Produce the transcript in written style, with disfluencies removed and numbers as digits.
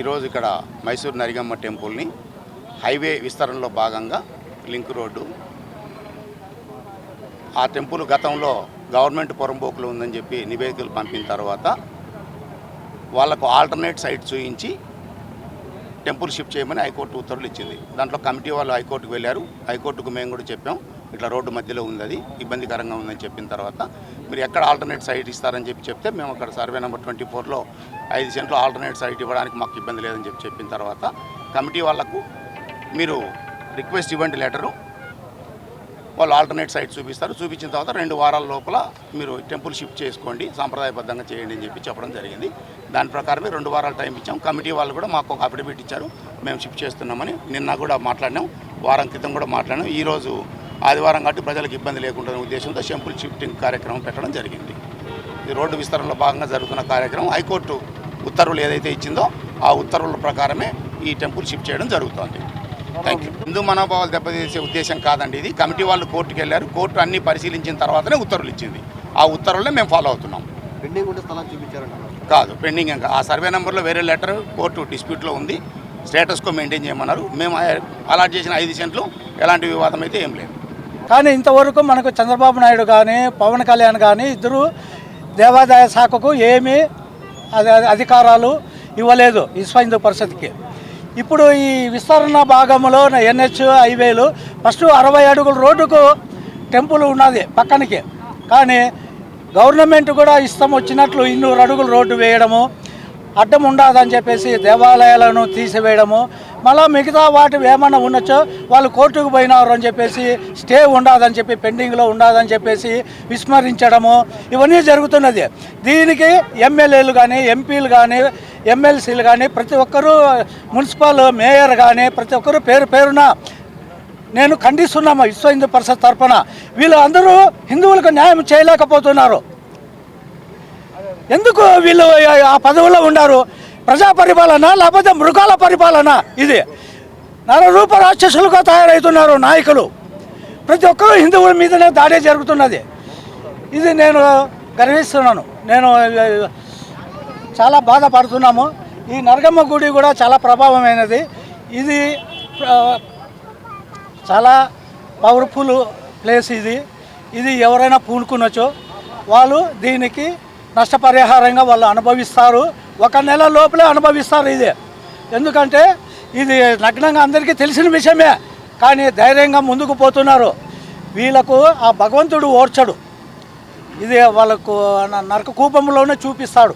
ఈరోజు ఇక్కడ మైసూర్ నరిగమ్మ టెంపుల్ని హైవే విస్తరణలో భాగంగా లింక్ రోడ్డు ఆ టెంపుల్ గతంలో గవర్నమెంట్ పొరంబోకులు ఉందని చెప్పి నివేదికలు పంపిన తర్వాత వాళ్లకు ఆల్టర్నేట్ సైట్ చూపించి టెంపుల్ షిఫ్ట్ చేయమని హైకోర్టు ఉత్తర్వులు ఇచ్చింది. దాంట్లో కమిటీ వాళ్ళు హైకోర్టుకు వెళ్ళారు. హైకోర్టుకు మేము కూడా చెప్పాం, ఇట్లా రోడ్డు మధ్యలో ఉంది, అది ఇబ్బందికరంగా ఉందని చెప్పిన తర్వాత మీరు ఎక్కడ ఆల్టర్నేట్ సైట్ ఇస్తారని చెప్తే మేము అక్కడ సర్వే నెంబర్ 24లో 5 సెంట్లు ఆల్టర్నేట్ సైట్ ఇవ్వడానికి మాకు ఇబ్బంది లేదని చెప్పిన తర్వాత కమిటీ వాళ్లకు మీరు రిక్వెస్ట్ ఇవ్వండి లెటరు, వాళ్ళు ఆల్టర్నేట్ సైట్ చూపిస్తారు. చూపించిన తర్వాత 2 వారాల లోపల మీరు టెంపుల్ షిఫ్ట్ చేసుకోండి, సాంప్రదాయబద్ధంగా చేయండి అని చెప్పడం జరిగింది. దాని ప్రకారమే 2 వారాలు టైం ఇచ్చాం. కమిటీ వాళ్ళు కూడా మాకు ఒక అఫిడవిట్ ఇచ్చారు, మేము షిఫ్ట్ చేస్తున్నామని. నిన్న కూడా మాట్లాడినాం, వారం క్రితం కూడా మాట్లాడినాం. ఈరోజు ఆదివారం కాబట్టి ప్రజలకు ఇబ్బంది లేకుండా ఉద్దేశంతో టెంపుల్ షిఫ్టింగ్ కార్యక్రమం పెట్టడం జరిగింది. ఈ రోడ్డు విస్తరణలో భాగంగా జరుగుతున్న కార్యక్రమం హైకోర్టు ఉత్తర్వులు ఏదైతే ఇచ్చిందో ఆ ఉత్తర్వుల ప్రకారమే ఈ టెంపుల్ షిఫ్ట్ చేయడం జరుగుతుంది. Thank you. హిందూ మనోభావాలు దెబ్బతీసే ఉద్దేశం కాదండి ఇది. కమిటీ వాళ్ళు కోర్టుకు వెళ్ళారు, కోర్టు అన్ని పరిశీలించిన తర్వాతనే ఉత్తర్వులు ఇచ్చింది. ఆ ఉత్తర్వులనే మేము ఫాలో అవుతున్నాం. పెండింగ్ ఉంటే స్థలాలు చూపించారంట కాదు, పెండింగ్ ఇంకా ఆ సర్వే నెంబర్లో వేరే లెటర్ కోర్టు డిస్ప్యూట్లో ఉంది, స్టేటస్కో మెయింటైన్ చేయమన్నారు. మేము అలాట్ చేసిన 5 సెంట్లు ఎలాంటి వివాదం అయితే ఏం లేదు. కానీ ఇంతవరకు మనకు చంద్రబాబు నాయుడు కానీ పవన్ కళ్యాణ్ కానీ ఇద్దరు దేవాదాయ శాఖకు ఏమీ అధికారాలు ఇవ్వలేదు విశ్వ హిందూ పరిషత్కి. ఇప్పుడు ఈ విస్తరణ భాగంలో NH హైవేలు ఫస్ట్ 60 అడుగుల రోడ్డుకు టెంపుల్ ఉన్నది పక్కనకి, కానీ గవర్నమెంట్ కూడా ఇష్టం వచ్చినట్లు 200 అడుగుల రోడ్డు వేయడము, అడ్డం ఉండదని చెప్పేసి దేవాలయాలను తీసివేయడము, మళ్ళీ మిగతా వాటి ఏమన్నా ఉండొచ్చో వాళ్ళు కోర్టుకు పోయినారు అని చెప్పేసి స్టే ఉండదని చెప్పి పెండింగ్లో ఉండదని చెప్పేసి విస్మరించడము, ఇవన్నీ జరుగుతున్నది. దీనికి ఎమ్మెల్యేలు కానీ ఎంపీలు కానీ ఎమ్మెల్సీలు కానీ ప్రతి ఒక్కరూ మున్సిపల్ మేయర్ కానీ ప్రతి ఒక్కరూ పేరున నేను ఖండిస్తున్నాము విశ్వ హిందూ పరిషత్ తరఫున. వీళ్ళు అందరూ హిందువులకు న్యాయం చేయలేకపోతున్నారు. ఎందుకు వీళ్ళు ఆ పదవుల్లో ఉన్నారు? ప్రజా పరిపాలన లేకపోతే మృగాల పరిపాలన? ఇది నరరూప రాక్షసులుగా తయారవుతున్నారు నాయకులు. ప్రతి ఒక్కరూ హిందువుల మీదనే దాడి జరుగుతున్నది. ఇది నేను గర్విస్తున్నాను. నేను చాలా బాధపడుతున్నాము. ఈ నరగమ్మ గుడి కూడా చాలా ప్రభావమైనది. ఇది చాలా పవర్ఫుల్ ప్లేస్. ఇది ఎవరైనా పూనుకునొచ్చు, వాళ్ళు దీనికి నష్టపరిహారంగా వాళ్ళు అనుభవిస్తారు. 1 నెల లోపలే అనుభవిస్తారు. ఇది ఎందుకంటే ఇది నగ్నంగా అందరికీ తెలిసిన విషయమే, కానీ ధైర్యంగా ముందుకు పోతున్నారు. వీళ్ళకు ఆ భగవంతుడు ఓర్చడు, ఇది వాళ్ళకు నరక కూపంలోనే చూపిస్తాడు.